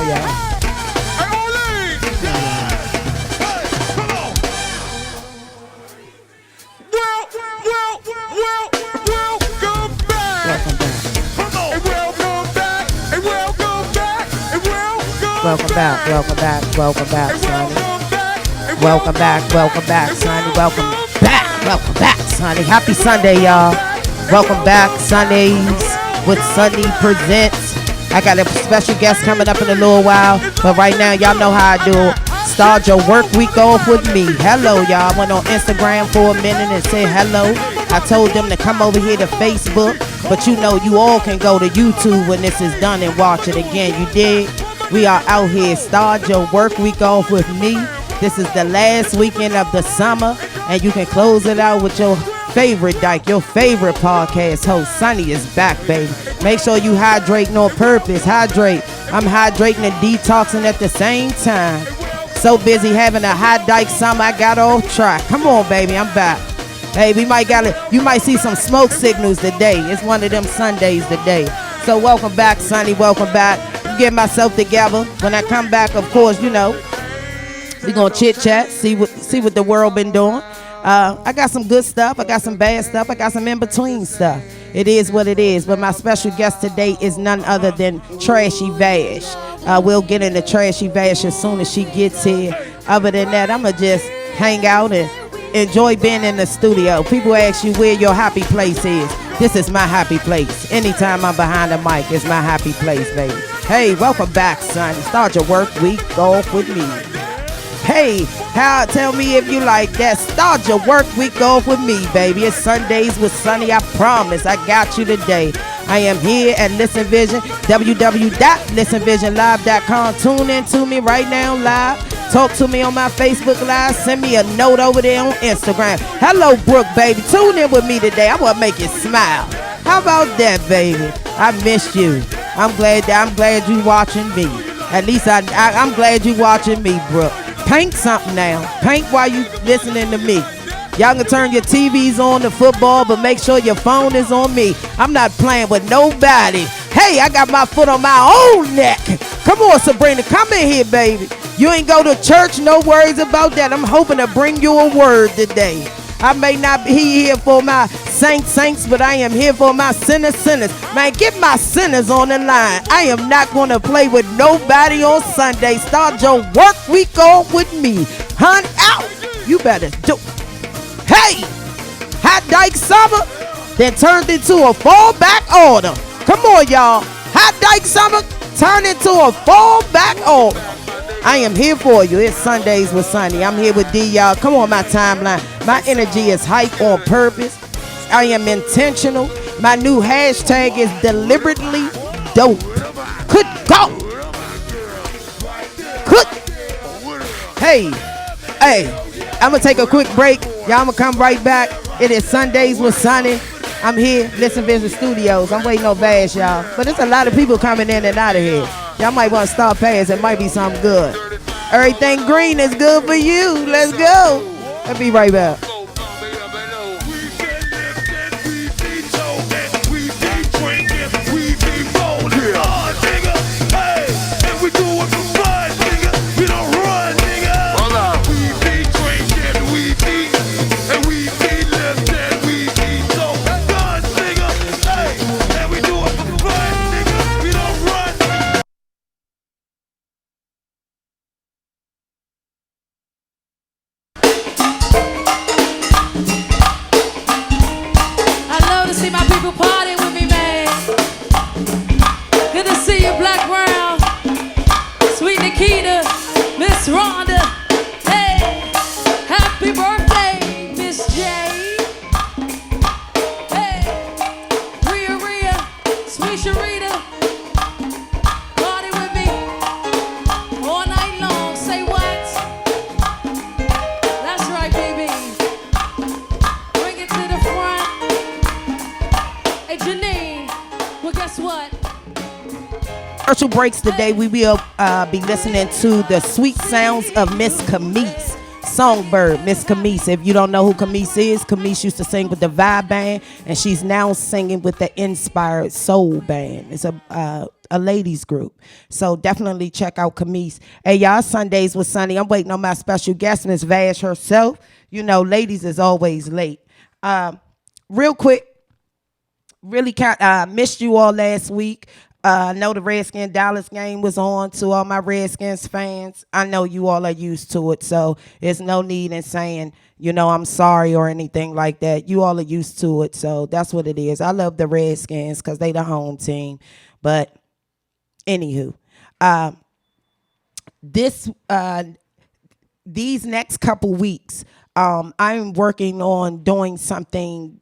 y'all. Welcome back, welcome back, welcome back, Sonny. Welcome back, Sonny. Welcome back, Sonny. Happy Sunday, y'all. Welcome back, Sundays with Sunny Presents. I got a special guest coming up in a little while, but right now, y'all know how I do. Start your work week off with me. Hello, y'all. I went on Instagram for a minute and said hello. I told them to come over here to Facebook, but you know you all can go to YouTube when this is done and watch it again. You did? We are out here. Start your work week off with me. This is the last weekend of the summer, and you can close it out with your favorite dyke, your favorite podcast host. Sunny is back, baby. Make sure you hydrating on purpose. Hydrate. I'm hydrating and detoxing at the same time. So busy having a hot dyke summer, I got off track. Come on, baby, I'm back. Hey, you might see some smoke signals today. It's one of them Sundays today. So welcome back, Sunny. Welcome back. Get myself together. When I come back, of course, you know, we gonna chit chat, see what the world been doing. I got some good stuff, I got some bad stuff, I got some in between stuff. It is what it is. But my special guest today is none other than Trashy Vash. We'll get into Trashy Vash as soon as she gets here. Other than that, I'ma just hang out and enjoy being in the studio. People ask you where your happy place is. This is my happy place. Anytime I'm behind the mic, it's my happy place, baby. Hey, welcome back, son. Start your work week off with me. Hey, tell me if you like that. Start your work week off with me, baby. It's Sundays with Sunny. I promise I got you today. I am here at Listen Vision, www.listenvisionlive.com. Tune in to me right now live. Talk to me on my Facebook Live. Send me a note over there on Instagram. Hello, Brooke, baby. Tune in with me today. I want to make you smile. How about that, baby? I missed you. I'm glad you watching me. At least I'm glad you watching me, Brooke. Paint something now. Paint while you listening to me. Y'all can turn your TVs on to football, but make sure your phone is on me. I'm not playing with nobody. Hey, I got my foot on my own neck. Come on, Sabrina. Come in here, baby. You ain't go to church, no worries about that. I'm hoping to bring you a word today. I may not be here for my saints, but I am here for my sinners. Man, get my sinners on the line. I am not going to play with nobody on Sunday. Start your work week off with me. Hunt out. You better do. Hey, hot dyke summer, then turned into a fallback order. Come on, y'all. Hot dyke summer turned into a fallback order. I am here for you. It's Sundays with Sunny. I'm here with D, y'all. Come on my timeline. My energy is hype on purpose. I am intentional. My new hashtag is deliberately dope. Could go. Could. Hey. I'm going to take a quick break. Y'all, I'm going to come right back. It is Sundays with Sunny. I'm here, Listen Vision Studios. I'm waiting on Bash, y'all. But there's a lot of people coming in and out of here. Y'all might want to start past. It might be something good. Everything green is good for you. Let's go. I'll be right back. Commercial breaks today. We will be listening to the sweet sounds of Miss Camise, Songbird. Miss Camise. If you don't know who Camise is, Camise used to sing with the Vibe Band, and she's now singing with the Inspired Soul Band. It's a a ladies group. So definitely check out Camise. Hey, y'all, Sundays with Sunny. I'm waiting on my special guest, Miss Vash herself. You know, ladies is always late. Real quick, really missed you all last week. I know the Redskin Dallas game was on. To all my Redskins fans, I know you all are used to it, so there's no need in saying, I'm sorry or anything like that. You all are used to it, so that's what it is. I love the Redskins because they the home team. But anywho, this these next couple weeks, I'm working on doing something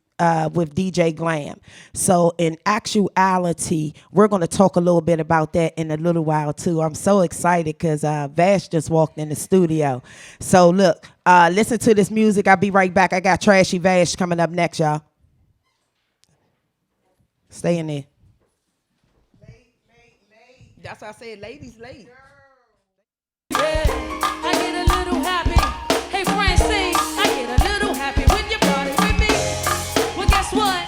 with DJ Glam. So in actuality, we're going to talk a little bit about that in a little while too. I'm so excited because Vash just walked in the studio. So look, listen to this music. I'll be right back. I got Trashy Vash coming up next, y'all. Stay in there. Late. That's why I said ladies late. Yeah, I get a little happy. Hey, Francine, I get a little happy when you party with me. Well, guess what?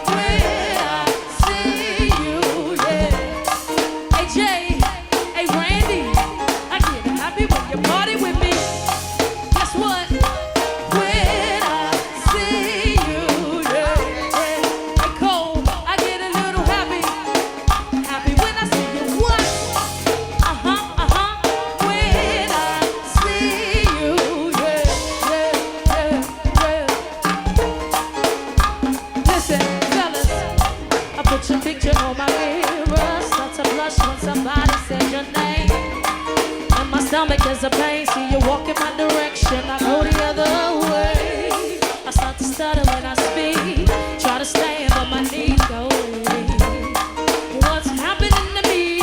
When I see you, yeah. Hey, Jay, hey, Randy, I get happy when you party with me. Guess what? When I see you, yeah. Hey, Cole, I get a little happy. Happy when I see you. What? When I see you, Listen, fellas, I put your picture on my mirror. Start to blush when somebody says your name. And my stomach is a pain. See you walk in my direction, I go the other way. I start to stutter when I speak. Try to stand, but my knees go weak. What's happening to me?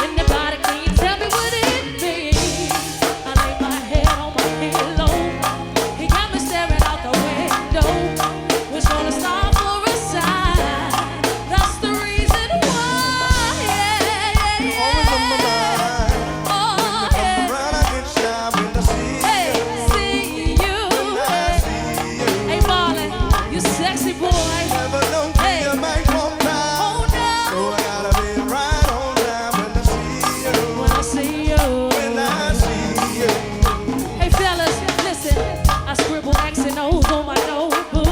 Anybody, can you tell me what it means? I lay my head on my pillow. He got me staring out the window. Wish on a star for a sign. That's the reason why. Yeah. Oh, yeah. Hey, see you. Hey, Marlon, you sexy boy. Hey. Oh, no. When I see you. Hey fellas, listen. I scribble X and O's on my notebook,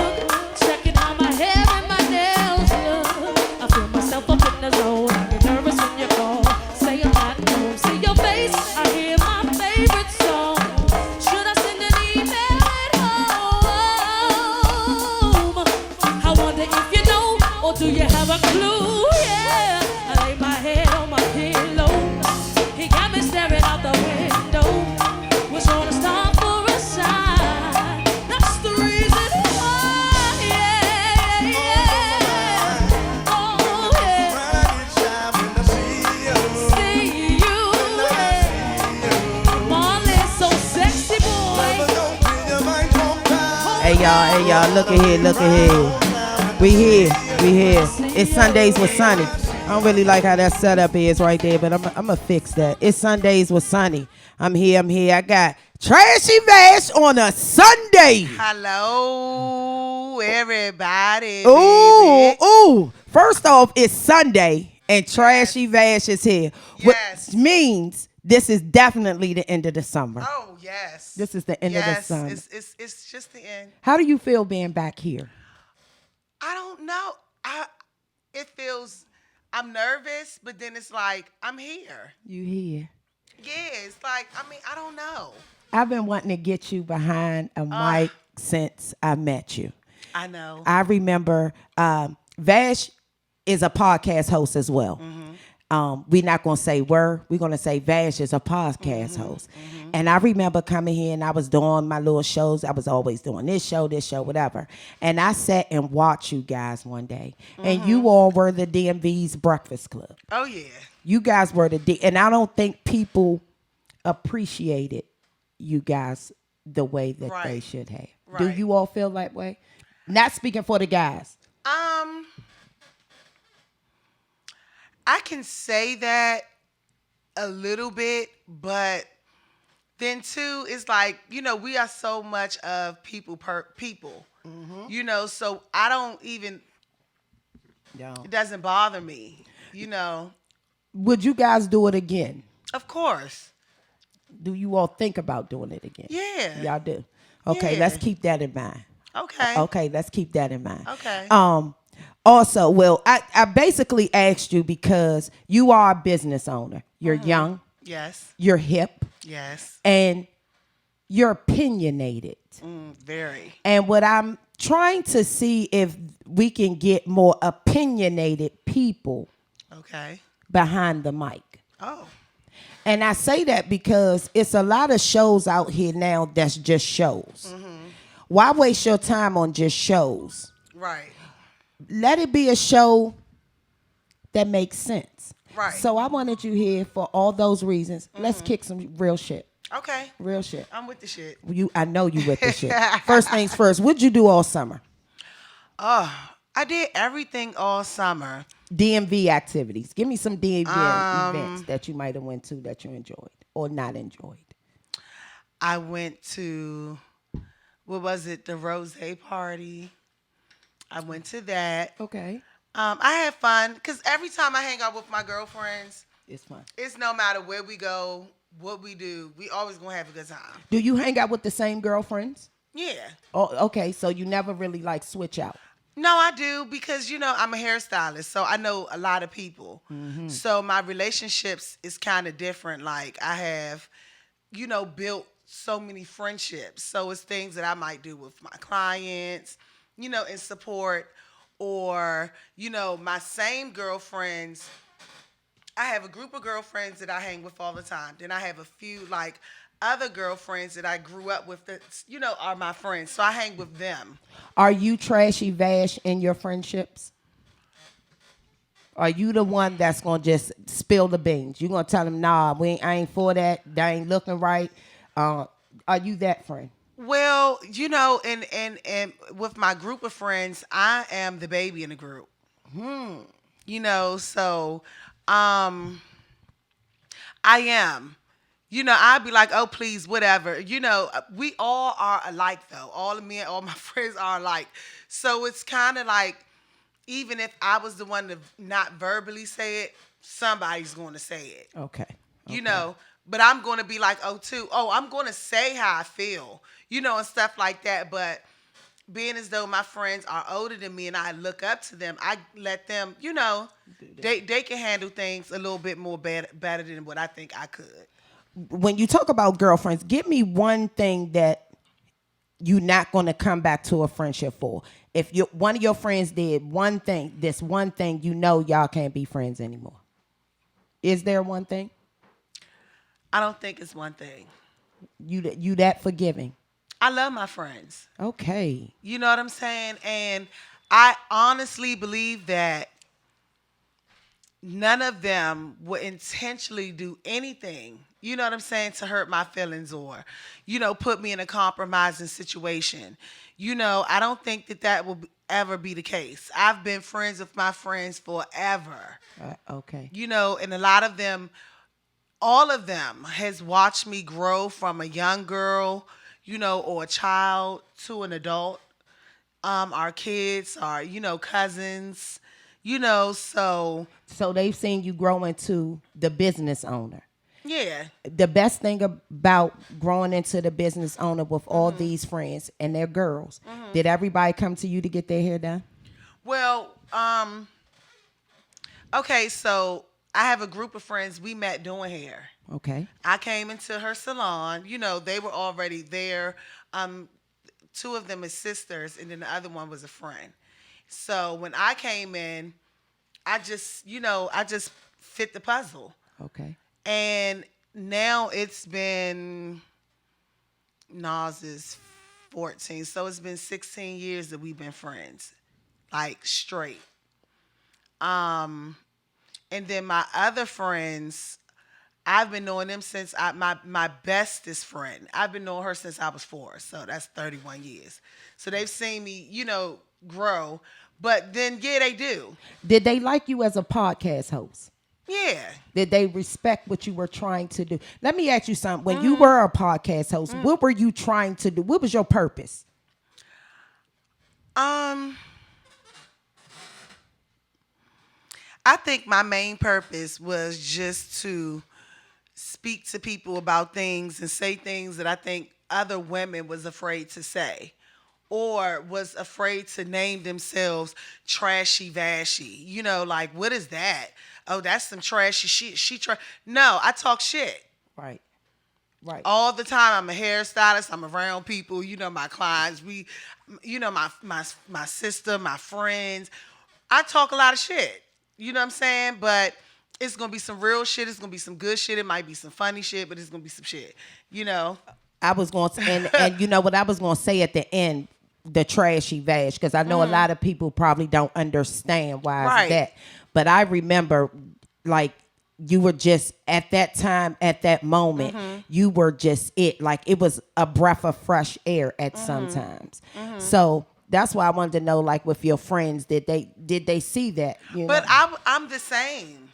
checking how my hair and my nails look. I feel myself up in the zone. I get nervous when you call. Say I'm not home. See your face. I hear my favorite song. Should I send an email at home? I wonder if you know, or do you have a clue? Yeah. I lay my head on my pillow. He got me staring out the window. Was on a star for a sign. That's the reason why. Yeah. Oh, yeah. See you. Yeah. Marlon, so sexy boy. Hey y'all, look at here. We here. It's Sundays with Sunny. I don't really like how that setup is right there, but I'm gonna fix that. It's Sundays with Sunny. I'm here. I got Trashy Vash on a Sunday. Hello, everybody. Ooh. First off, it's Sunday and Trashy Vash is here. Yes. Which means this is definitely the end of the summer. Oh, yes. This is the end of the summer. It's just the end. How do you feel being back here? I don't know. It feels, I'm nervous, but then it's like, I'm here. You here? Yeah, it's like, I don't know. I've been wanting to get you behind a mic since I met you. I know. I remember Vash is a podcast host as well. We're not going to say we're going to say Vash is a podcast host. And I remember coming here and I was doing my little shows. I was always doing this show, whatever. And I sat and watched you guys one day. And you all were the DMV's Breakfast Club. Oh, yeah. You guys were and I don't think people appreciated you guys the way that they should have. Right. Do you all feel that way? Not speaking for the guys. I can say that a little bit, but then too, it's like, we are so much of people. So I don't even, it doesn't bother me, Would you guys do it again? Of course. Do you all think about doing it again? Yeah. Y'all do. Okay, let's Yeah. keep that in mind. Okay. Okay, let's keep that in mind. Okay. Also, well, I basically asked you because you are a business owner. You're young, Yes. you're hip, Yes. and you're opinionated. Very. And what I'm trying to see if we can get more opinionated people Okay. behind the mic. Oh. And I say that because it's a lot of shows out here now that's just shows. Why waste your time on just shows? Right. Let it be a show that makes sense. Right. So I wanted you here for all those reasons. Let's kick some real shit. Okay. Real shit. I'm with the shit. I know you with the shit. First things first, what'd you do all summer? Oh, I did everything all summer. DMV activities. Give me some DMV events that you might have went to that you enjoyed or not enjoyed. I went to, what was it, the Rose party. I went to that. Okay. I had fun because every time I hang out with my girlfriends, It's fun. it's no matter where we go, what we do, we always gonna have a good time. Do you hang out with the same girlfriends? Yeah. Oh, okay. So you never really like switch out. No, I do because I'm a hairstylist, so I know a lot of people. So my relationships is kind of different. Like I have, built so many friendships. So it's things that I might do with my clients, in support, or my same girlfriends. I have a group of girlfriends that I hang with all the time. Then I have a few like other girlfriends that I grew up with that are my friends. So I hang with them. Are you trashy Vash in your friendships? Are you the one that's gonna just spill the beans? You gonna tell them, nah, I ain't for that. That ain't looking right. Are you that friend? Well, and with my group of friends, I am the baby in the group. So I am. I'd be like, oh, please, whatever. We all are alike, though. All of me and all my friends are alike. So it's kind of like, even if I was the one to not verbally say it, somebody's going to say it. Okay. But I'm going to be like, I'm going to say how I feel, and stuff like that. But being as though my friends are older than me and I look up to them, I let them, they can handle things a little bit more better than what I think I could. When you talk about girlfriends, give me one thing that you're not going to come back to a friendship for. If one of your friends did one thing, y'all can't be friends anymore. Is there one thing? I don't think it's one thing. You that forgiving? I love my friends. Okay. You know what I'm saying? And I honestly believe that none of them would intentionally do anything, to hurt my feelings or, put me in a compromising situation. I don't think that will ever be the case. I've been friends with my friends forever. Okay. And a lot of them, all of them has watched me grow from a young girl, or a child to an adult. Our kids are, cousins, so they've seen you grow into the business owner. yeah. The best thing about growing into the business owner with all these friends and their girls, did everybody come to you to get their hair done? Well, okay, so I have a group of friends we met doing hair. Okay. I came into her salon. They were already there. Two of them is sisters, and then the other one was a friend. So when I came in, I just fit the puzzle. Okay. And now it's been Nas 14. So it's been 16 years that we've been friends. Like straight. And then my other friends, I've been knowing them since my bestest friend. I've been knowing her since I was 4. So that's 31 years. So they've seen me, grow. But then, yeah, they do. Did they like you as a podcast host? Yeah. Did they respect what you were trying to do? Let me ask you something. When you were a podcast host, what were you trying to do? What was your purpose? I I think my main purpose was just to speak to people about things and say things that I think other women was afraid to say or was afraid to name themselves trashy vashy. You know, like what is that? Oh, that's some trashy shit. No, I talk shit. Right. Right. All the time. I'm a hairstylist. I'm around people. You know, my clients. My sister, my friends. I talk a lot of shit. You know what I'm saying? But it's gonna be some real shit. It's gonna be some good shit. It might be some funny shit, but it's gonna be some shit. You know. I was going to, and you know what I was going to say at the end, the trashy vag, because I know a lot of people probably don't understand why it's that. But I remember, like, you were just at that time, at that moment, you were just it. Like it was a breath of fresh air at sometimes. So that's why I wanted to know, like, with your friends, did they see that? You But know? I'm the same.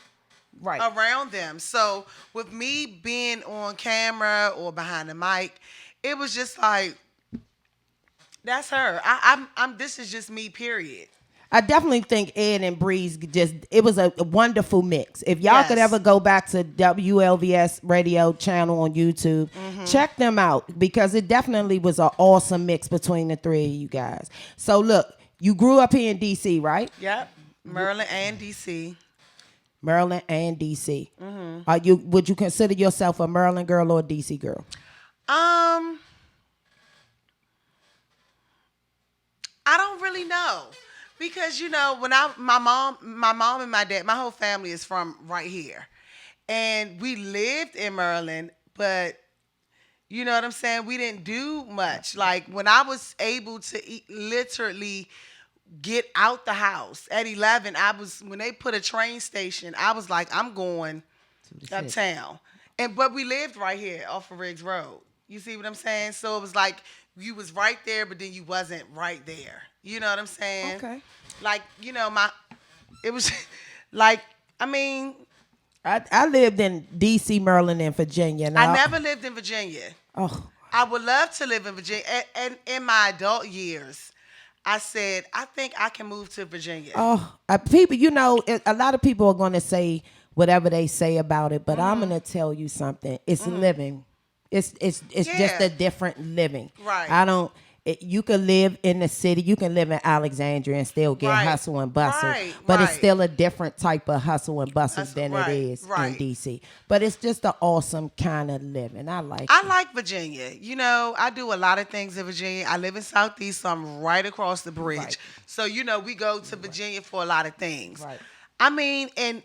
Right. Around them. So with me being on camera or behind the mic, it was just like, that's her. I'm this is just me, period. I definitely think Ed and Breeze it was a wonderful mix. If y'all could ever go back to WLVS radio channel on YouTube, check them out because it definitely was an awesome mix between the three of you guys. So look, you grew up here in DC, right? Yep. Maryland and DC. Maryland and DC. Would you consider yourself a Maryland girl or a DC girl? I don't really know. Because, you know, when my mom and my dad, my whole family is from right here. And we lived in Maryland, but you know what I'm saying? We didn't do much. Like when I was able to literally get out the house at 11, when they put a train station, I was like, I'm going uptown. But we lived right here off of Riggs Road. You see what I'm saying? So it was like you was right there, but then you wasn't right there. You know what I'm saying? Okay. Like, you know, it was like, I mean. I lived in D.C., Maryland, and Virginia. I never lived in Virginia. Oh. I would love to live in Virginia. And in my adult years, I said, I think I can move to Virginia. Oh, people, you know, a lot of people are going to say whatever they say about it, but I'm going to tell you something. It's living. It's just a different living. Right. You can live in the city. You can live in Alexandria and still get hustle and bustle. But it's still a different type of hustle and bustle than it is in D.C. But it's just an awesome kind of living. I like Virginia. You know, I do a lot of things in Virginia. I live in Southeast, so I'm right across the bridge. Right. So, you know, we go to Virginia for a lot of things. Right. I mean, and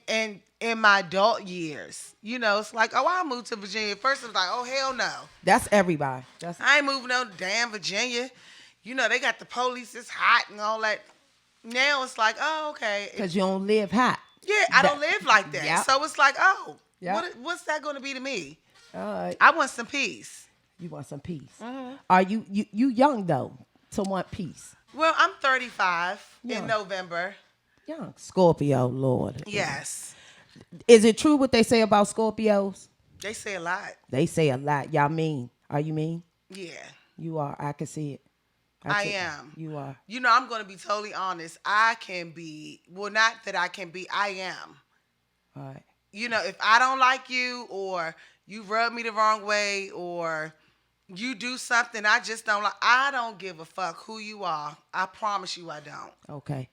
in my adult years, you know, it's like, oh, I moved to Virginia. First, it was like, oh, hell no. That's everybody. I ain't moving no damn Virginia. You know, they got the police, it's hot and all that. Now it's like, oh, okay. Because you don't live hot. Yeah, I don't live like that. Yep. So it's like, oh, yep. What's that going to be to me? I want some peace. You want some peace. Are you young, though, to want peace? Well, I'm 35 in November. Young. Scorpio, Lord. Yes. Is it true what they say about Scorpios? They say a lot. They say a lot. Y'all mean? Are you mean? Yeah. You are. I can see it. I am. You are. You know, I'm going to be totally honest. I can be, well, not that I can be, I am. All right. You know, if I don't like you or you rub me the wrong way or you do something I just don't like, I don't give a fuck who you are. I promise you I don't. Okay.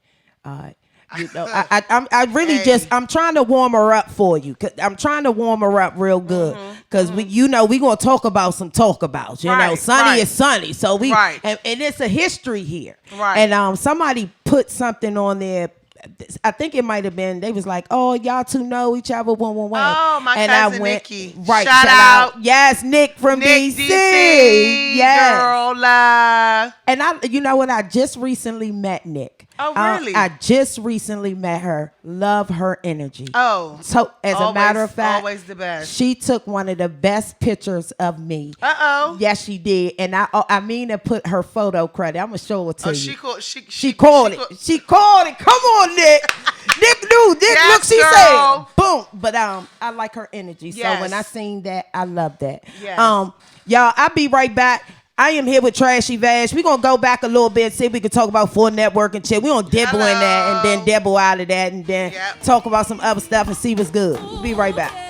All right. You know, I really I'm trying to warm her up for you. I'm trying to warm her up real good because we gonna talk about some talkabouts. You know, Sunny is Sunny, so and it's a history here. Right. And somebody put something on there. I think it might have been. They was like, "Oh, y'all two know each other." Oh, my and cousin I went, Nikki. Right. Shout out. Yes, Nick from Nick DC. Yes. Girl, And you know what? I just recently met Nick. Oh, really? I just recently met her. Love her energy. Oh. So, as a matter of fact, always the best. She took one of the best pictures of me. Uh-oh. Yes, she did. And I mean to put her photo credit. I'm going to show it to you. She called it. She called it. Come on, Nick. Nick knew. Nick, yes, look, she girl. said. Boom. But I like her energy. Yes. So when I seen that, I love that. Yes. Y'all, I'll be right back. I am here with Trashy Vash. We're going to go back a little bit, see if we can talk about full network and shit. We're going to dibble in that and then dibble out of that and then talk about some other stuff and see what's good. We'll be right back.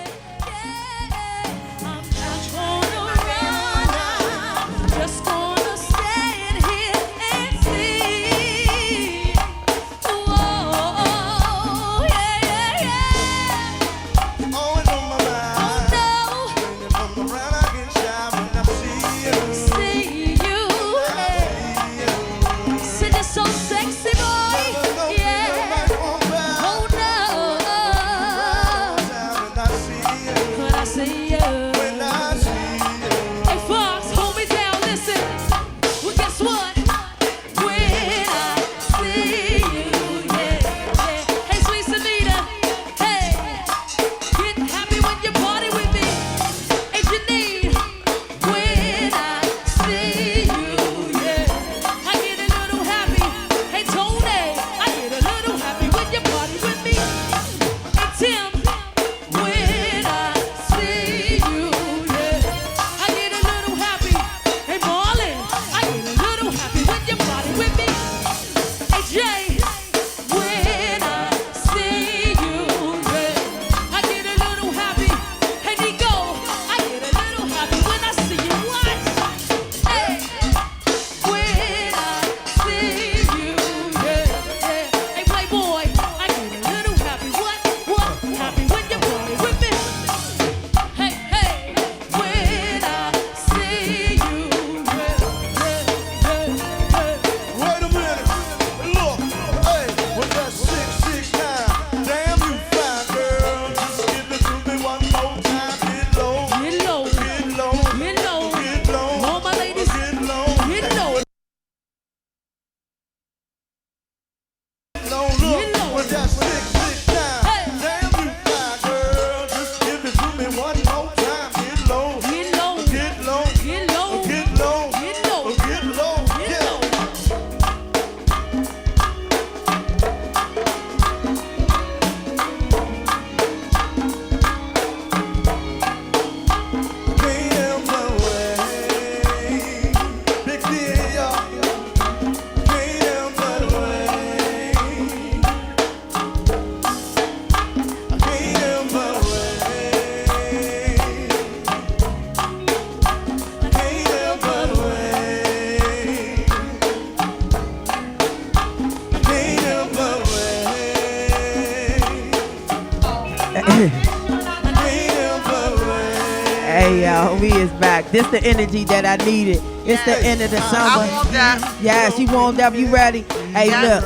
Hey y'all, we is back. This the energy that I needed. It's the end of the summer. I warmed up. Yes, you warmed up. You ready? Hey, look,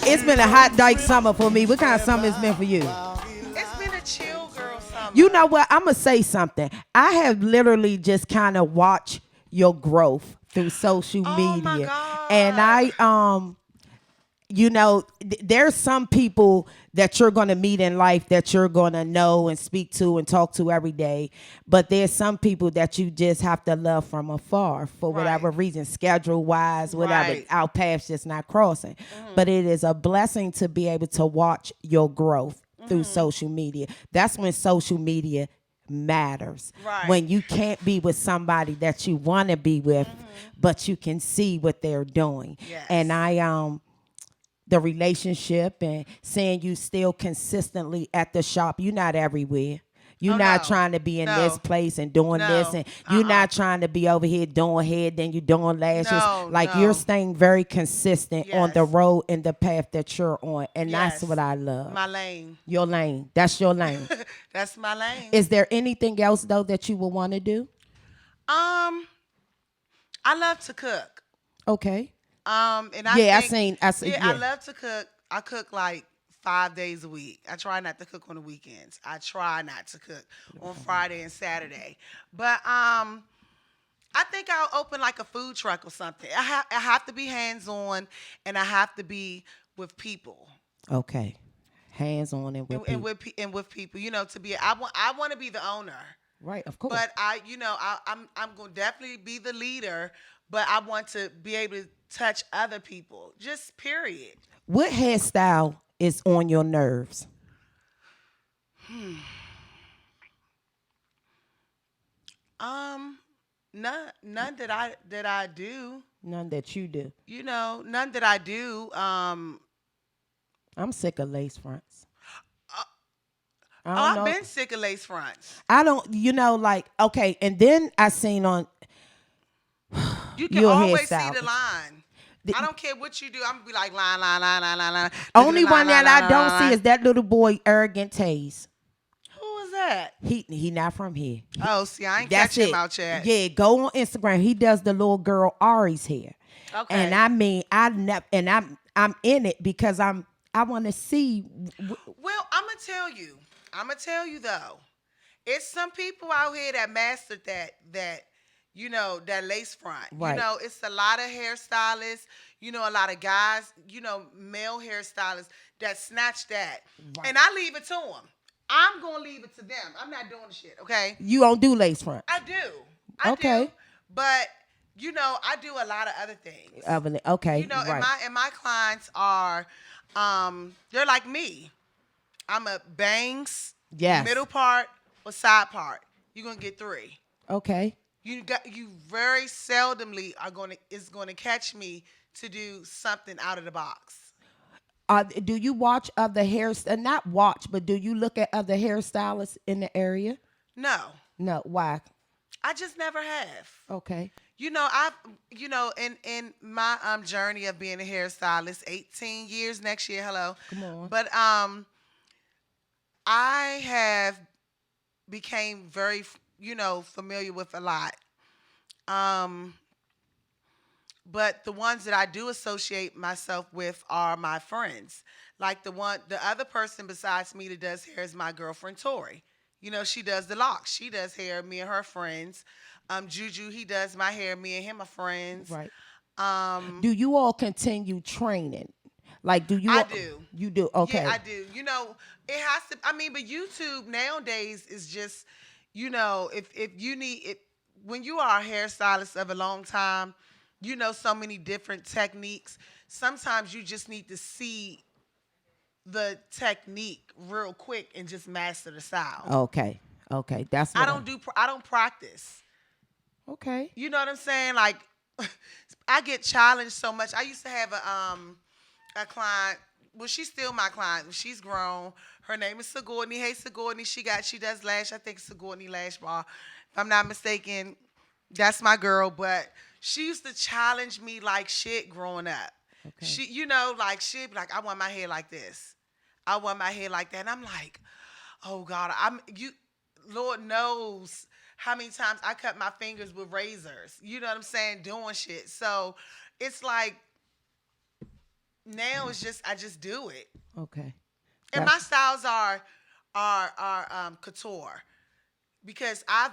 it's been a hot dyke summer for me. What kind of summer it's been for you? It's been a chill girl summer. You know what? I'm gonna say something. I have literally just kind of watched your growth through social media, my God. and I you know, there's some people that you're going to meet in life that you're going to know and speak to and talk to every day. But there's some people that you just have to love from afar for whatever reason, schedule wise, whatever. Our paths just not crossing. But it is a blessing to be able to watch your growth through social media. That's when social media matters. When you can't be with somebody that you want to be with, but you can see what they're doing. And the relationship and seeing you still consistently at the shop. You're not everywhere. You're not trying to be in this place and doing this, and you're not trying to be over here doing hair, then you're doing lashes. You're staying very consistent on the road and the path that you're on, and that's what I love. My lane. Your lane. That's your lane. That's my lane. Is there anything else though that you would want to do? I love to cook. Okay. And I seen. I love to cook. I cook like 5 days a week. I try not to cook on the weekends. I try not to cook on Friday and Saturday. But I think I'll open like a food truck or something. I have to be hands on, and I have to be with people. Okay, hands on and with people. with people. You know, to be I want to be the owner. Right, of course. But I'm going to definitely be the leader. But I want to be able to touch other people. Just period. What hairstyle is on your nerves? None that I do. None that you do. None that I do. I'm sick of lace fronts. Uh, I oh, don't I've know. been sick of lace fronts. I don't, like, okay, and then I seen on You can your always see the hairstyle. line. The I don't care what you do. I'm gonna be like line, line, line, line, line, line. Look at the only line, one line, that line, I line, don't line, see line. is that little boy, Arrogant Taze. Who is that? He not from here. Oh, see, I ain't That's catch him it. out yet. Yeah, go on Instagram. He does the little girl Ari's hair. And Okay. I mean, I never, and I'm in it because I want to see. Well, I'm gonna tell you. I'm gonna tell you though. It's some people out here that mastered that lace front. Right. It's a lot of hairstylists, a lot of guys, male hairstylists that snatch that. Right. And I leave it to them. I'm going to leave it to them. I'm not doing the shit, okay? You don't do lace front. I do. I Okay. do. But, I do a lot of other things. Okay. Right. And my clients are they're like me. I'm a bangs, Yes. middle part, or side part. You're gonna get 3. Okay. You very seldomly is gonna catch me to do something out of the box. Do you watch other not watch, but do you look at other hairstylists in the area? No, No. Why? I just never have. Okay. I've in my journey of being a hairstylist, 18 years next year. Hello. Come on. But I have became very familiar with a lot. But the ones that I do associate myself with are my friends. Like the other person besides me that does hair is my girlfriend Tori. She does the locks. She does hair. Me and her friends. Juju, he does my hair. Me and him are friends. Right. Um, Do you all continue training? Like, do you? I do. You do. Okay. Yeah, I do. It has to. I mean, but YouTube nowadays is just, if you need it when you are a hairstylist of a long time, so many different techniques. Sometimes you just need to see the technique real quick and just master the style. Okay. That's what I don't practice. Okay. You know what I'm saying? Like, I get challenged so much. I used to have a client. Well, she's still my client. She's grown. Her name is Sigourney. Hey, Sigourney. She does lash. I think Sigourney Lash Bar. If I'm not mistaken, that's my girl. But she used to challenge me like shit growing up. Okay. She'd be like, I want my hair like this. I want my hair like that. And I'm like, oh God, Lord knows how many times I cut my fingers with razors. You know what I'm saying? Doing shit. So it's like now it's just I just do it. Okay. And my styles are couture because I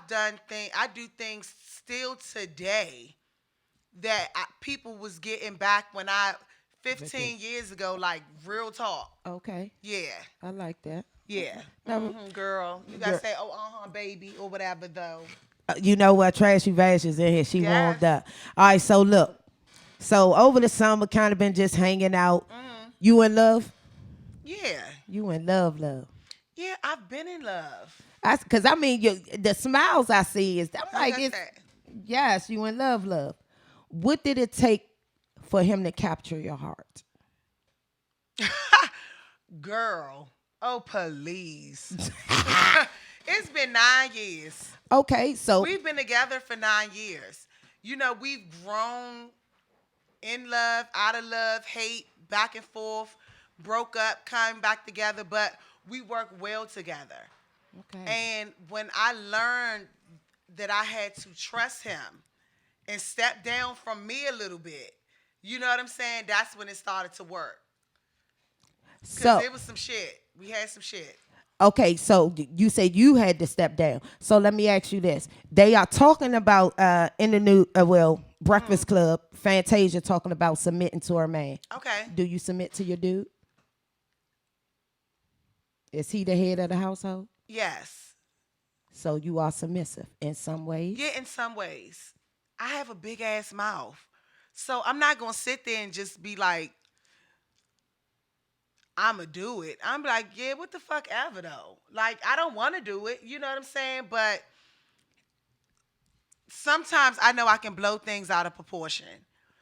do things still today that people was getting back when 15 years ago, like real talk. Okay. Yeah. I like that. Yeah. Now, girl. You gotta say, oh, baby, or whatever, though. You know what? Trashy Vash is in here. She Yes. warmed up. All right, so look. So over the summer, kind of been just hanging out. Mm-hmm. You in love? Yeah. You in love. Yeah, I've been in love. Because, I mean, the smiles I see is, I'm like, How's it's, that? yes, you in love. What did it take for him to capture your heart? Girl. Oh, please. It's been 9 years. Okay, so. We've been together for 9 years. We've grown in love, out of love, hate, back and forth, broke up, coming back together, but we work well together. Okay. And when I learned that I had to trust him and step down from me a little bit, you know what I'm saying? That's when it started to work. So Because it was some shit. We had some shit. Okay, so you said you had to step down. So let me ask you this. They are talking about in the new, Breakfast Club, Fantasia talking about submitting to her man. Okay. Do you submit to your dude? Is he the head of the household? Yes. So you are submissive in some ways? Yeah, in some ways. I have a big ass mouth. So I'm not going to sit there and just be like, I'ma do it. I'm like, yeah, what the fuck ever though. Like, I don't want to do it. You know what I'm saying? But sometimes I know I can blow things out of proportion.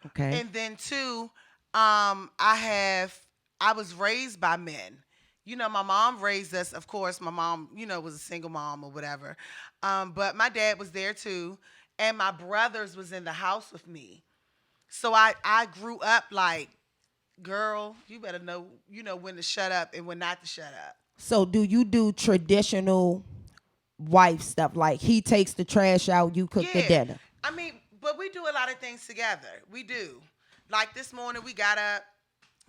Okay. And then two, I was raised by men. You know, my mom raised us. Of course, my mom, was a single mom or whatever. But my dad was there too, and my brothers was in the house with me. So I grew up like, girl, you better know, when to shut up and when not to shut up. So do you do traditional wife stuff? Like he takes the trash out, you cook the Yeah. dinner. I mean, but we do a lot of things together. We do. Like this morning, we got up,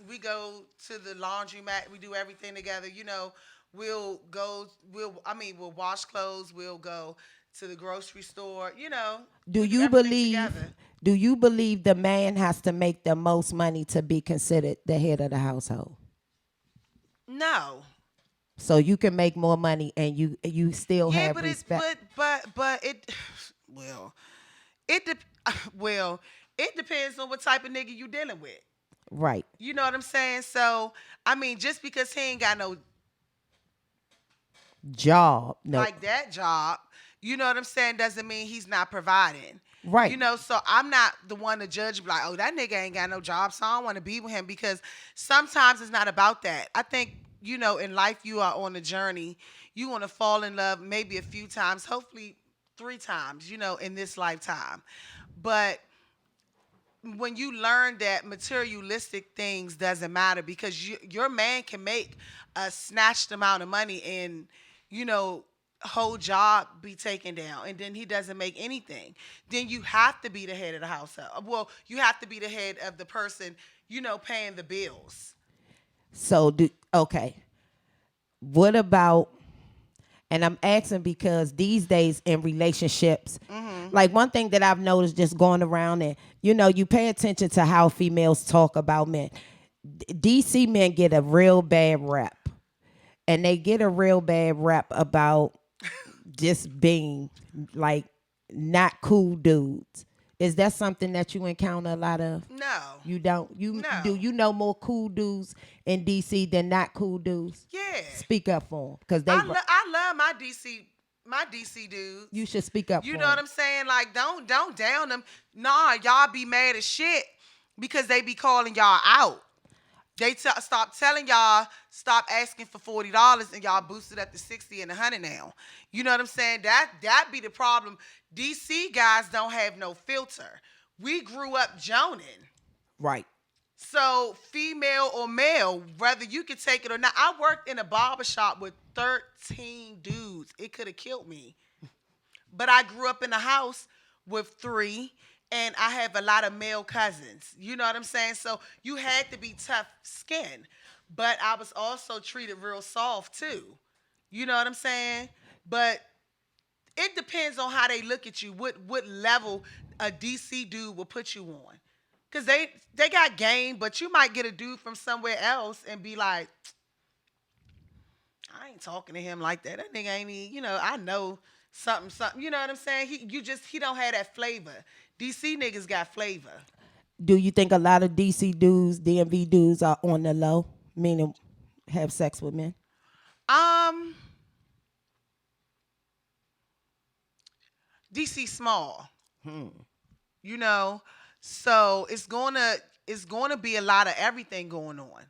we go to the laundromat, we do everything together. We'll wash clothes, we'll go to the grocery store, Do we do you everything believe together. do you believe the man has to make the most money to be considered the head of the household? No. So you can make more money and you still Yeah, have but respect. it well, it well, it depends on what type of nigga you dealing with. Right. You know what I'm saying? So, I mean, just because he ain't got no Job. No. like that job, you know what I'm saying, doesn't mean he's not providing. Right. So I'm not the one to judge, like, oh, that nigga ain't got no job, so I don't want to be with him, because sometimes it's not about that. I think, in life you are on a journey. You want to fall in love maybe a few times, hopefully 3 times, in this lifetime. But when you learn that materialistic things doesn't matter, because your man can make a snatched amount of money and whole job be taken down, and then he doesn't make anything, then you have to be the head of the household. Well, you have to be the head of the person paying the bills. So okay. What about, and I'm asking because these days in relationships, like one thing that I've noticed just going around, and you pay attention to how females talk about men. DC men get a real bad rep. And they get a real bad rep about just being like not cool dudes. Is that something that you encounter a lot of? No. You don't? No. Do you know more cool dudes in DC than not cool dudes? Yeah. Speak up for them, because I love my DC dudes. You should speak up. You for know what them. I'm saying? Like, don't down them. Nah, y'all be mad as shit because they be calling y'all out. They stop telling y'all, stop asking for $40, and y'all boosted up to 60 and 100 now. You know what I'm saying? That be the problem. DC guys don't have no filter. We grew up joning. Right. So female or male, whether you could take it or not. I worked in a barbershop with 13 dudes. It could have killed me. But I grew up in a house with 3, and I have a lot of male cousins. You know what I'm saying? So you had to be tough skin. But I was also treated real soft too. You know what I'm saying? But it depends on how they look at you, what level a DC dude will put you on. Because they got game, but you might get a dude from somewhere else and be like, I ain't talking to him like that. That nigga ain't even, I know something. You know what I'm saying? He don't have that flavor. DC niggas got flavor. Do you think a lot of DC dudes, DMV dudes, are on the low, meaning have sex with men? DC small. So it's gonna be a lot of everything going on.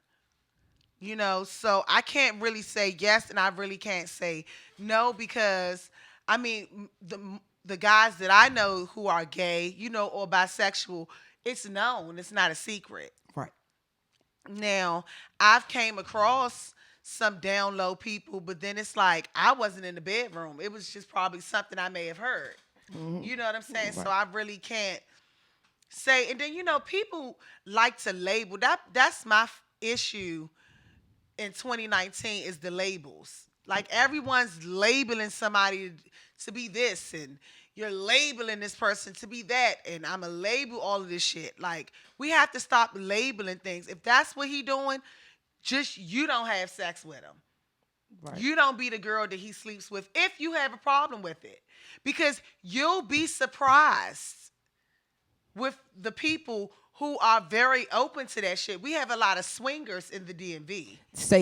So I can't really say yes, and I really can't say no, because I mean the guys that I know who are gay, or bisexual, it's known. It's not a secret. Right. Now, I've came across some down low people, but then it's like I wasn't in the bedroom. It was just probably something I may have heard. You know what I'm saying? Right. So I really can't say. And then, people like to label. That's my issue in 2019 is the labels. Like, everyone's labeling somebody to be this, and you're labeling this person to be that, and I'm going to label all of this shit. Like, we have to stop labeling things. If that's what he doing, just you don't have sex with him. Right. You don't be the girl that he sleeps with if you have a problem with it. Because you'll be surprised with the people who are very open to that shit. We have a lot of swingers in the DMV.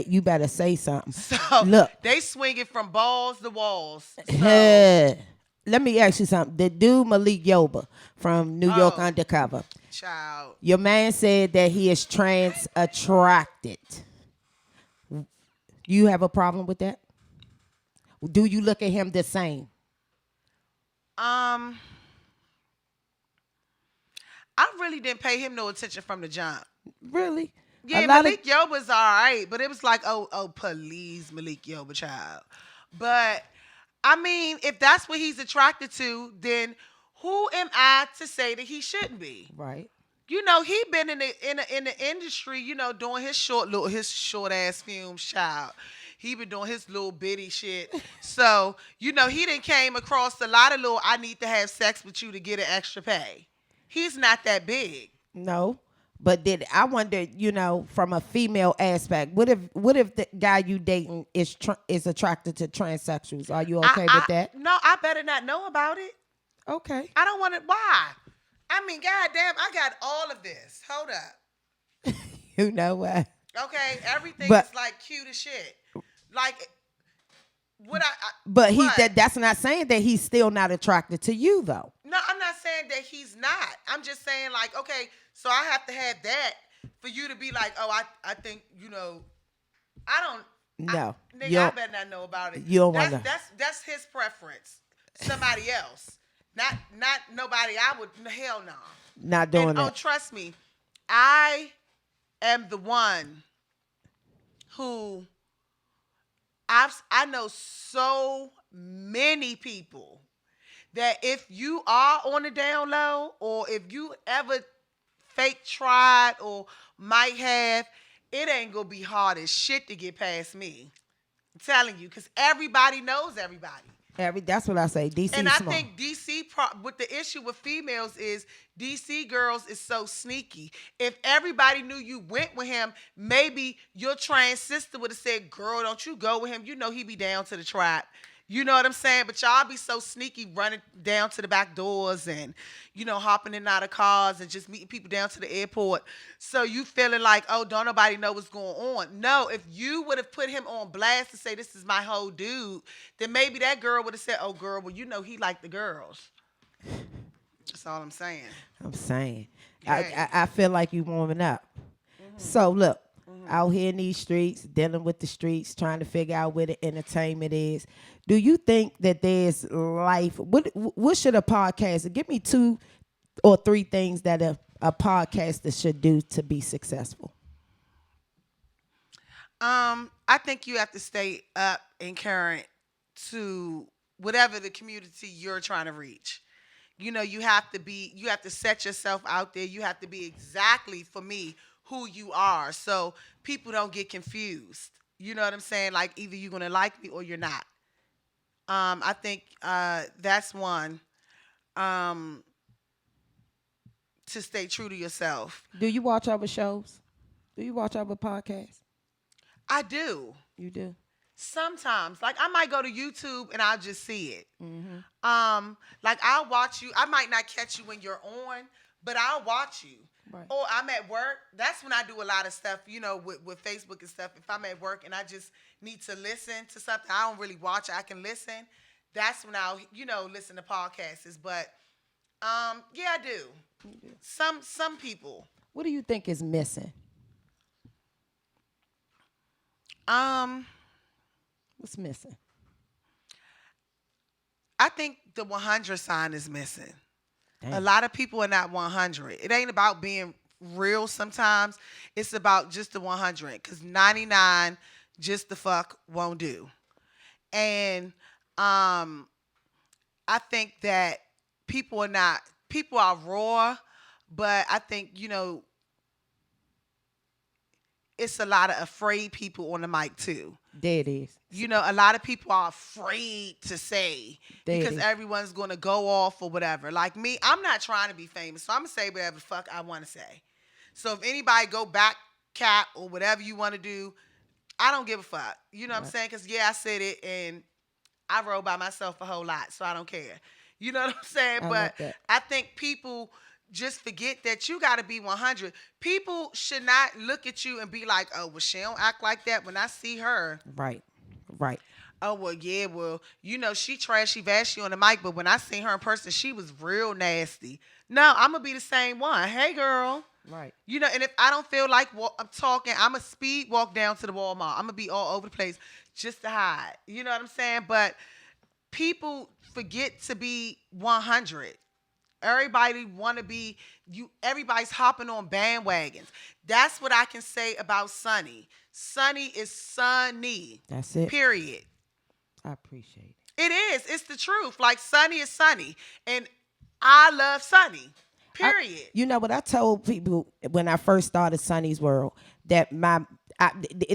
You better say something. So look, they swinging from balls to walls. So, let me ask you something. The dude Malik Yoba from New York Oh, Undercover. child. Your man said that he is trans attracted. You have a problem with that? Do you look at him the same? Um, I really didn't pay him no attention from the jump. Really? A Yeah, lot of Malik Yoba's all right, but it was like, oh, please, Malik Yoba, child. But I mean, if that's what he's attracted to, then who am I to say that he shouldn't be? right. You know, he been in the industry, doing his short ass films, child. He been doing his little bitty shit. So, he done came across a lot of little I need to have sex with you to get an extra pay. He's not that big. No. But did I wonder, from a female aspect, what if the guy you dating is attracted to transsexuals? Are you okay with that? No, I better not know about it. Okay. I don't want to. Why? I mean, goddamn, I got all of this. Hold up. You know what? Okay, everything But is like cute as shit. Like, what but what? that's not saying that he's still not attracted to you though. No, I'm not saying that he's not. I'm just saying, like, okay, so I have to have that for you to be like, oh, I think, I don't. No. Nigga, I better not know about it. You don't want to. That's his preference. Somebody else. Not nobody I would, hell no. Not doing And, that. oh, trust me, I am the one who I know so many people that if you are on the down low or if you ever fake tried or might have, it ain't gonna be hard as shit to get past me. I'm telling you, because everybody knows everybody. That's what I say. DC And I small. think DC, what the issue with females is DC girls is so sneaky. If everybody knew you went with him, maybe your trans sister would have said, girl, don't you go with him. You know he be down to the trap. You know what I'm saying? But y'all be so sneaky running down to the back doors and, hopping in and out of cars and just meeting people down to the airport. So you feeling like, oh, don't nobody know what's going on. No, if you would have put him on blast to say, this is my whole dude, then maybe that girl would have said, oh, girl, well, he like the girls. That's all I'm saying. I'm saying. Yeah. I feel like you warming up. So look, out here in these streets, dealing with the streets, trying to figure out where the entertainment is. Do you think that there's life? What should a podcaster give me 2 or 3 things that a podcaster should do to be successful? I think you have to stay up and current to whatever the community you're trying to reach. You have to set yourself out there. You have to be exactly, for me, who you are. So people don't get confused. You know what I'm saying? Like either you're going to like me or you're not. I think that's one, to stay true to yourself. Do you watch our shows? Do you watch our podcasts? I do. You do? Sometimes, like I might go to YouTube and I'll just see it. Mm-hmm. Like I'll watch you. I might not catch you when you're on, but I'll watch you. Right. Or I'm at work. That's when I do a lot of stuff, with Facebook and stuff. If I'm at work and I just need to listen to something, I don't really watch it. I can listen. That's when I'll, listen to podcasts. But, yeah, I do. You do. Some people. What do you think is missing? What's missing? I think the 100 sign is missing. Damn. A lot of people are not 100. It ain't about being real sometimes. It's about just the 100. Because 99 just the fuck won't do. And I think that people are raw, but I think, it's a lot of afraid people on the mic too. There it is. A lot of people are afraid to say There it because is. everyone's going to go off or whatever. Like me, I'm not trying to be famous, so I'm going to say whatever the fuck I want to say. So if anybody go back cap or whatever you want to do, I don't give a fuck. You know what I'm saying? Because, yeah, I said it and I rode by myself a whole lot, so I don't care. You know what I'm saying? I But like that. I think people just forget that you got to be 100. People should not look at you and be like, oh, well, she don't act like that when I see her. Right. Right. Oh well, yeah, well, she trashy vashy on the mic, but when I seen her in person, she was real nasty. No, I'm gonna be the same one. Hey, girl. Right. And if I don't feel like I'm talking, I'm a speed walk down to the Walmart. I'm gonna be all over the place just to hide. You know what I'm saying? But people forget to be 100. Everybody want to be you. Everybody's hopping on bandwagons. That's what I can say about Sunny. Sunny is sunny. That's it. Period. I appreciate It is. It's the truth. Like Sunny is Sunny, and I love Sunny. it. Period. You know what I told people when I first started Sunny's World, that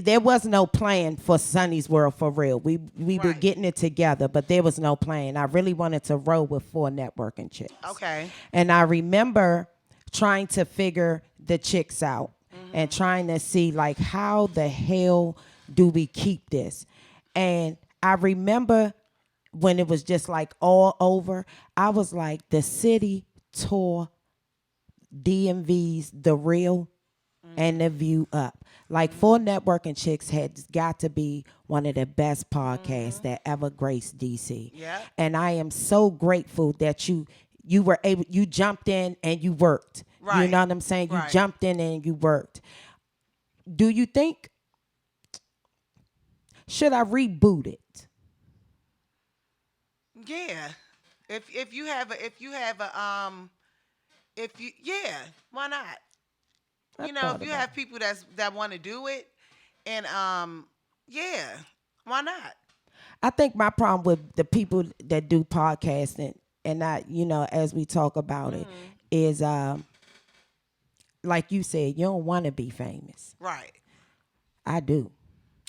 there was no plan for Sunny's World for real. We were Right. getting it together, but there was no plan. I really wanted to roll with 4 networking chicks. Okay. And I remember trying to figure the chicks out and trying to see like how the hell do we keep this? And I remember when it was just like all over, I was like, the city tore DMV's The Real and The View up. Like 4 networking chicks had got to be one of the best podcasts that ever graced DC. Yeah. And I am so grateful that you were able, you jumped in and you worked. You Right. know what I'm saying? You Right. jumped in and you worked. Do you think, should I reboot it? Yeah. If you have a yeah, why not? I If you thought have people that want to do it, and yeah, why not? I think my problem with the people that do podcasting, and I, as we talk about it, is like you said, you don't want to be famous. Right. I do.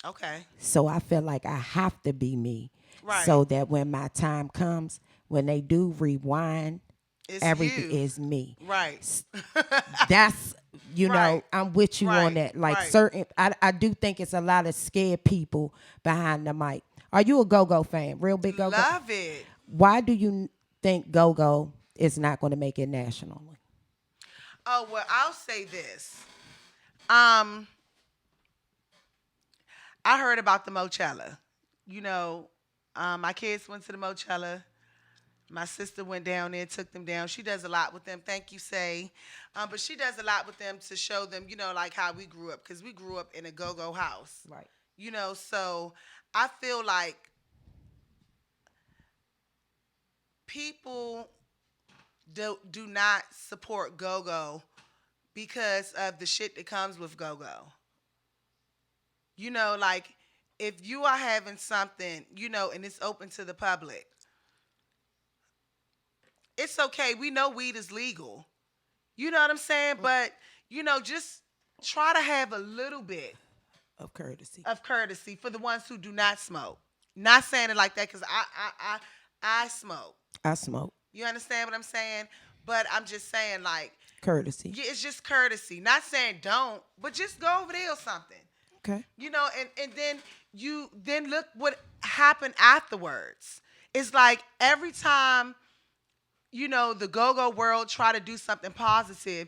Okay. So I feel like I have to be me. Right. So that when my time comes, when they do rewind, It's everything you. is me. Right. That's, Right. I'm with you on Right. that. Like Right. certain, I do think it's a lot of scared people behind the mic. Are you a go-go fan? Real big go-go? Love it. Why do you think go-go is not going to make it nationally? Oh well, I'll say this. I heard about the Mochella. My kids went to the Mochella. My sister went down there, took them down. She does a lot with them. Thank you, Say. But she does a lot with them to show them, like how we grew up, because we grew up in a go-go house. Right. So I feel like people do not support go-go because of the shit that comes with go-go. Like if you are having something, and it's open to the public, it's okay. We know weed is legal. You know what I'm saying? But, just try to have a little bit Of courtesy. of courtesy for the ones who do not smoke. Not saying it like that because I smoke. I smoke. You understand what I'm saying? But I'm just saying, like, Courtesy. yeah, it's just courtesy. Not saying don't, but just go over there or something. Okay. And then look what happened afterwards. It's like every time, the go-go world try to do something positive,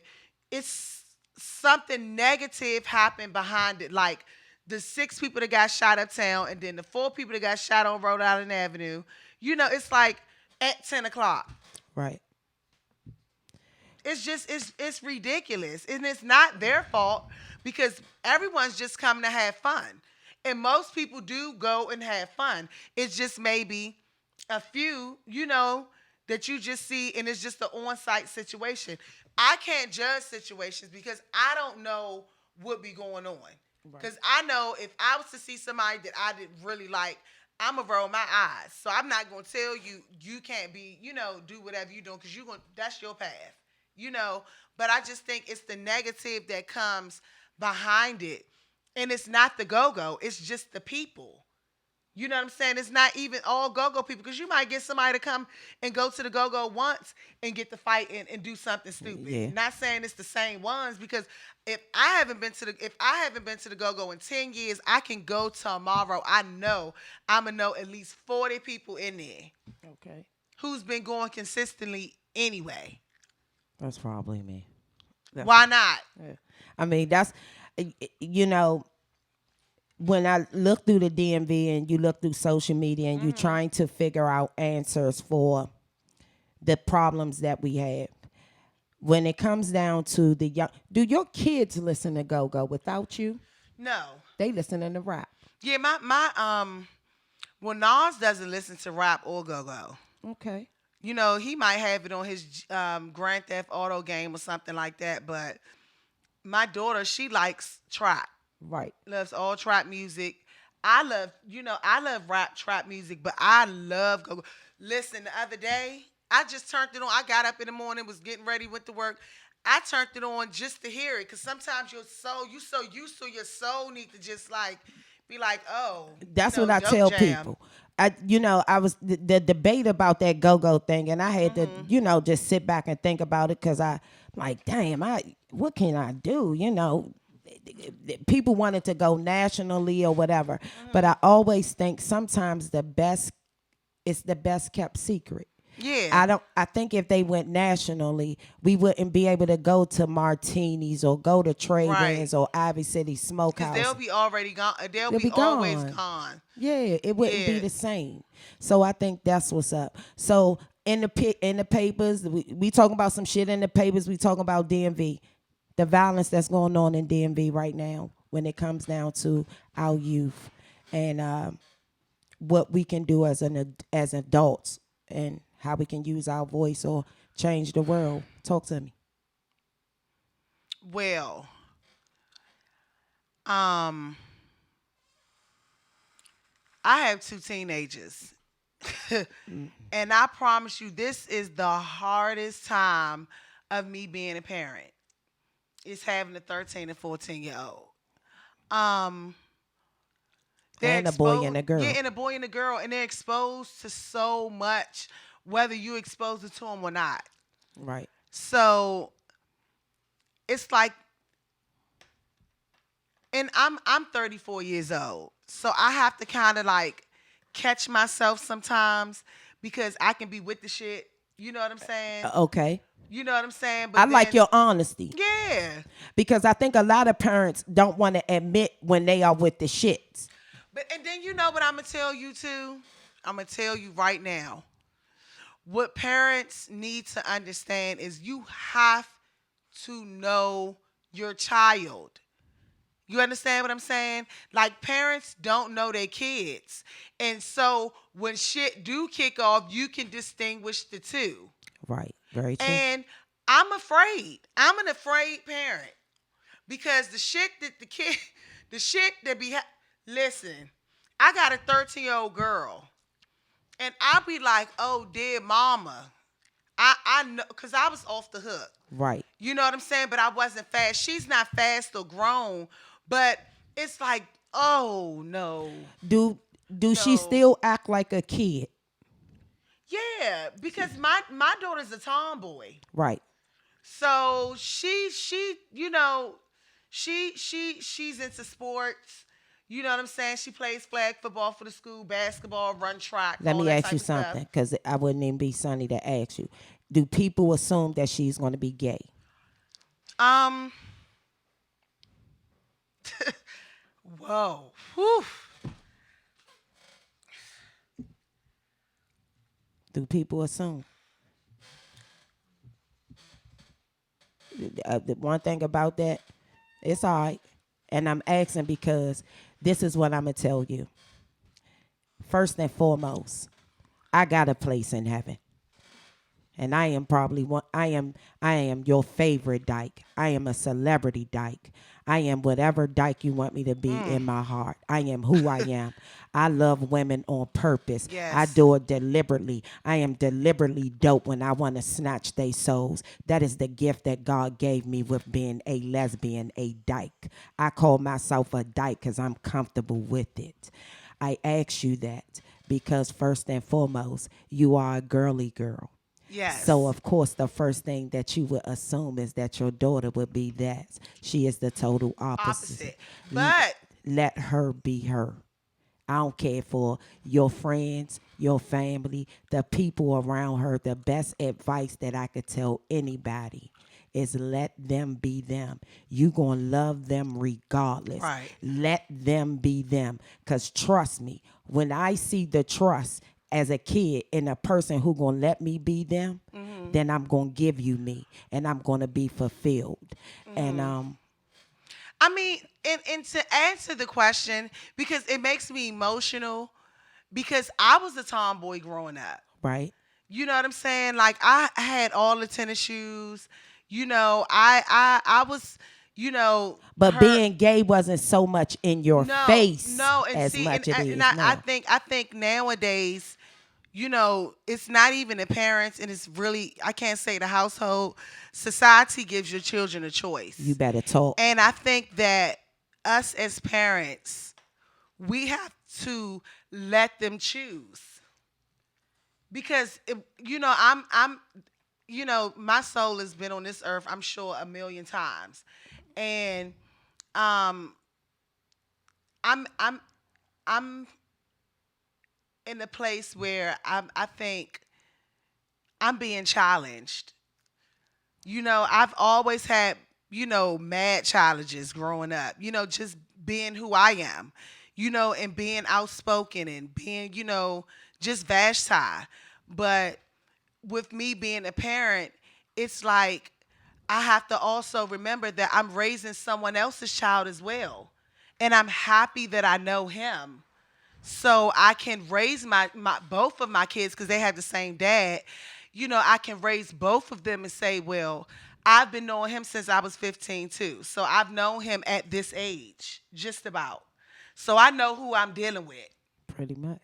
it's something negative happened behind it. Like the 6 people that got shot uptown and then the 4 people that got shot on Rhode Island Avenue. It's like at 10 o'clock. Right. It's just, it's ridiculous. And it's not their fault because everyone's just coming to have fun. And most people do go and have fun. It's just maybe a few, that you just see, and it's just an on-site situation. I can't judge situations because I don't know what be going on. Because I know if I was to see somebody that I didn't really like, I'm going to roll my eyes. So I'm not going to tell you, you can't be, do whatever you're doing because that's your path. But I just think it's the negative that comes behind it. And it's not the go-go. It's just the people. You know what I'm saying? It's not even all go-go people because you might get somebody to come and go to the go-go once and get to fight and do something stupid. Yeah. Not saying it's the same ones because if I haven't been to the go-go in 10 years, I can go tomorrow. I know I'm going to know at least 40 people in there. Okay. Who's been going consistently anyway. That's probably me. Why not? Yeah. I mean, that's, when I look through the DMV and you look through social media and you're trying to figure out answers for the problems that we have, when it comes down to the young, do your kids listen to go-go without you? No. They listen to rap. Yeah, well, Nas doesn't listen to rap or go-go. Okay. You know, he might have it on his Grand Theft Auto game or something like that, but my daughter, she likes trap. Right. Loves all trap music. I love rap trap music, but I love go. Listen, the other day, I just turned it on. I got up in the morning, was getting ready, went to work. I turned it on just to hear it, because sometimes you so used to your soul need to just like be like, oh, That's what I dope tell jam. people. I was the debate about that go-go thing, and I had to, just sit back and think about it, because I like, damn, what can I do? People wanted to go nationally or whatever, but I always think sometimes it's the best kept secret. Yeah. I think if they went nationally, we wouldn't be able to go to Martini's or go to Trade-ins or Ivy City Smokehouse. Because they'll be already gone. They'll be always gone. Yeah, it wouldn't be Yeah. the same. So I think that's what's up. So in the papers, we talking about some shit in the papers. We talking about DMV, the violence that's going on in DMV right now when it comes down to our youth, and what we can do as adults, and how we can use our voice or change the world. Talk to me. Well, I have two teenagers. And I promise you, this is the hardest time of me being a parent. It's having a 13 and 14-year-old. They're And a boy and a girl. Yeah, and a boy and a girl. And they're exposed to so much, whether you expose it to them or not. Right. So it's like, and I'm 34 years old. So I have to kind of like catch myself sometimes, because I can be with the shit. You know what I'm saying? Okay. You know what I'm saying? But I like your honesty. Yeah. Because I think a lot of parents don't want to admit when they are with the shits. And then you know what I'm gonna tell you too? I'm gonna tell you right now. What parents need to understand is you have to know your child. You understand what I'm saying? Like, parents don't know their kids. And so when shit do kick off, you can distinguish the two. Right. Very true. And I'm afraid. I'm an afraid parent. Because the shit that listen, I got a 13-year-old girl. And I be like, oh, dear mama. I know, because I was off the hook. Right. You know what I'm saying? But I wasn't fast. She's not fast or grown. But it's like, oh, no. Do she still act like a kid? Yeah, because my daughter's a tomboy. Right. So she's into sports. You know what I'm saying? She plays flag football for the school, basketball, run track. Let me ask you something, because I wouldn't even be sunny to ask you. Do people assume that she's going to be gay? Whoa. Whew. Do people assume? The one thing about that, it's all right. And I'm asking because this is what I'm going to tell you. First and foremost, I got a place in heaven. And I am probably one. I am your favorite dyke. I am a celebrity dyke. I am whatever dyke you want me to be in my heart. I am who I am. I love women on purpose. Yes. I do it deliberately. I am deliberately dope when I want to snatch their souls. That is the gift that God gave me with being a lesbian, a dyke. I call myself a dyke because I'm comfortable with it. I ask you that because first and foremost, you are a girly girl. Yes. So, of course, the first thing that you would assume is that your daughter would be that. She is the total opposite. But let her be her. I don't care for your friends, your family, the people around her. The best advice that I could tell anybody is let them be them. You gonna love them regardless. Right. Let them be them. Cause trust me, when I see the trust as a kid in a person who gonna let me be them, then I'm gonna give you me, and I'm gonna be fulfilled. And I mean, and to answer the question, because it makes me emotional, because I was a tomboy growing up. right. You know what I'm saying? Like I had all the tennis shoes. You know, I was, you know, But being gay wasn't so much in your face no, and as see, much it is I now. think nowadays, you know, it's not even the parents, and it's really, I can't say the household. Society gives your children a choice, You better talk. and I think that us as parents, we have to let them choose, because you know, I'm you know, my soul has been on this earth, I'm sure, a million times, and um I'm I'm in a place where I think I'm being challenged. You know, I've always had, you know, mad challenges growing up, you know, just being who I am, you know, and being outspoken and being, you know, just Vashti. But with me being a parent, it's like I have to also remember that I'm raising someone else's child as well. And I'm happy that I know him, so I can raise my both of my kids, because they have the same dad. You know, I can raise both of them and say, well, I've been knowing him since I was 15 too. So I've known him at this age, just about. So I know who I'm dealing with. Pretty much.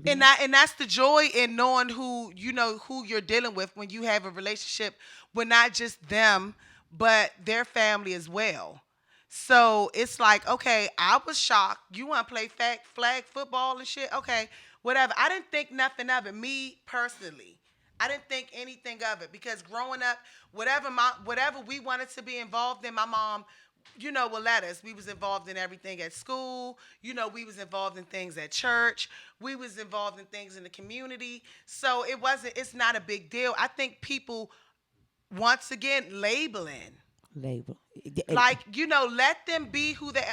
And that's the joy in knowing who, you know, who you're dealing with when you have a relationship with not just them, but their family as well. So it's like, okay, I was shocked. You want to play flag football and shit? Okay, whatever. I didn't think nothing of it. Me personally, I didn't think anything of it, because growing up, whatever we wanted to be involved in, my mom, you know, would let us. We was involved in everything at school. You know, we was involved in things at church. We was involved in things in the community. So it's not a big deal. I think people, once again, labeling. Label. Like, you know, let them be who they,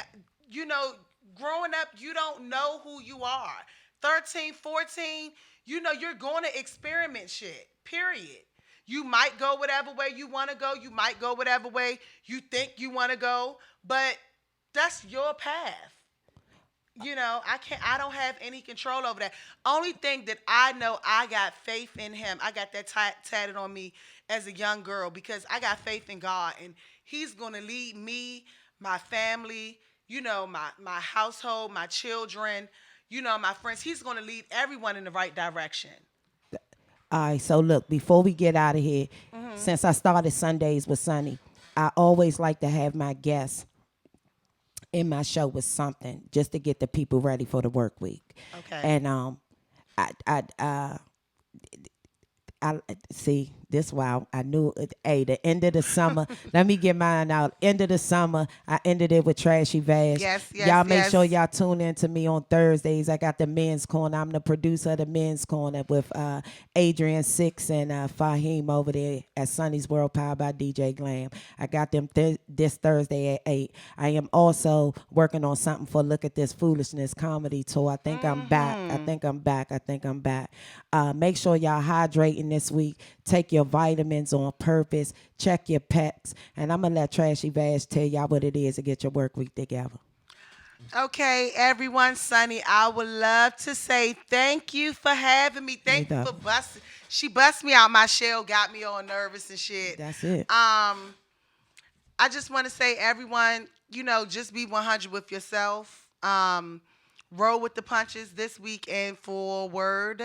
you know, growing up, you don't know who you are. 13, 14, you know, you're going to experiment shit, period. You might go whatever way you want to go. You might go whatever way you think you want to go, but that's your path. You know, I don't have any control over that. Only thing that I know, I got faith in him. I got that tatted on me as a young girl, because I got faith in God, and he's going to lead me, my family, you know, my household, my children, you know, my friends. He's going to lead everyone in the right direction. All right, so look, before we get out of here, since I started Sundays with Sunny, I always like to have my guests in my show with something just to get the people ready for the work week. Okay. And I see this. Wow, I knew it. Hey, the end of the summer. Let me get mine out. End of the summer. I ended it with Trashy Vash. Yes, Y'all make yes. sure y'all tune in to me on Thursdays. I got the Men's Corner. I'm the producer of the Men's Corner with Adrian Six and Fahim over there at Sunny's World, powered by DJ Glam. I got them this Thursday at 8. I am also working on something for Look at This Foolishness comedy tour. I think I'm back. I think I'm back. Make sure y'all hydrating this week. Take your vitamins on purpose. Check your pecs. And I'm going to let Trashy Vash tell y'all what it is to get your work week together. Okay, everyone, Sunny, I would love to say thank you for having me. Thank you for busting. She bust me out my shell, got me all nervous and shit. That's it. I just want to say, everyone, you know, just be 100 with yourself. Roll with the punches this week and forward.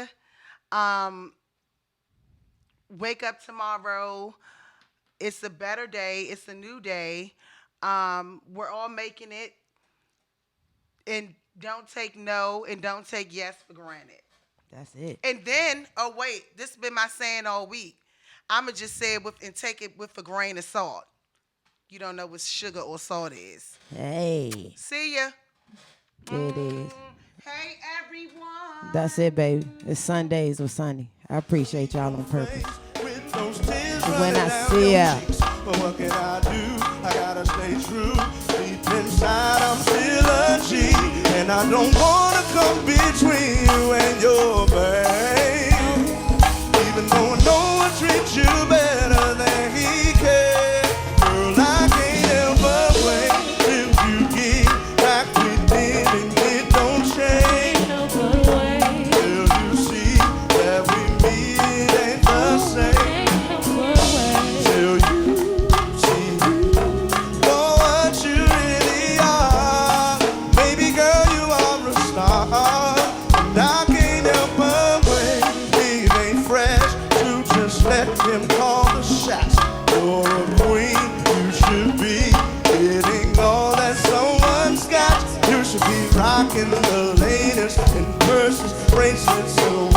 Wake up tomorrow. It's a better day. It's a new day. We're all making it. And don't take no and don't take yes for granted. That's it. And then, oh wait, this has been my saying all week. I'ma just say it and take it with a grain of salt. You don't know what sugar or salt is. Hey. See ya. There it is. Hey everyone. That's it, baby. It's Sundays with Sunny. I appreciate y'all on purpose. When I see ya. but what can I do? I gotta stay true. Deep inside, I'm still a G, and I don't wanna come between you and your babe. Even though I know I treat you better than he can, girl, I can't help but wait till you get back with me and it don't change. Till you see that we meet ain't the same. Till you see what you really are. Baby girl, you are a star, and I can't help but wait. It ain't fresh to just let him call the shots. You're a queen, you should be getting all that someone's got. You should be rocking the latest in purses, bracelets, silhouettes.